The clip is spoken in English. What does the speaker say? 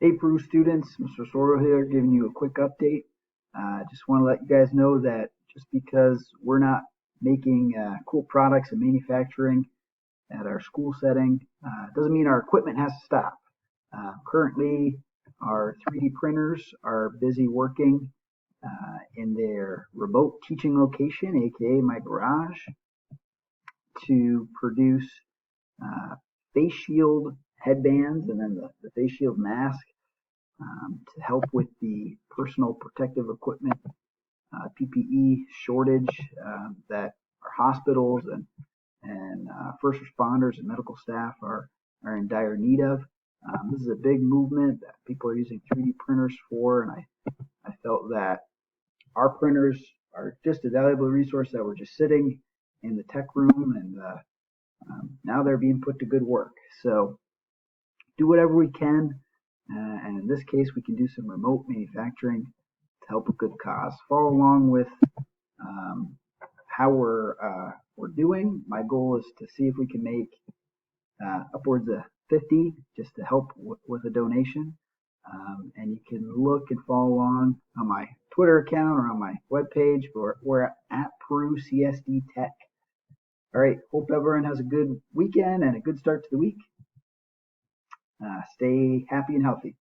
Hey, PERU students, Mr. Sorrell here, giving you a quick update. Just want to let you guys know that just because we're not making cool products and manufacturing at our school setting, doesn't mean our equipment has to stop. Currently, our 3D printers are busy working in their remote teaching location, aka my garage, to produce face shield headbands and then the face shield mask to help with the personal protective equipment PPE shortage that our hospitals and first responders and medical staff are in dire need of. This is a big movement that people are using 3D printers for, and I felt that our printers are just a valuable resource that were just sitting in the tech room, and now they're being put to good work. So do whatever we can, and in this case, we can do some remote manufacturing to help a good cause. Follow along with how we're doing. My goal is to see if we can make upwards of 50 just to help with a donation. And you can look and follow along on my Twitter account or on my webpage. We're at PERU CSD Tech. All right, hope everyone has a good weekend and a good start to the week. Stay happy and healthy.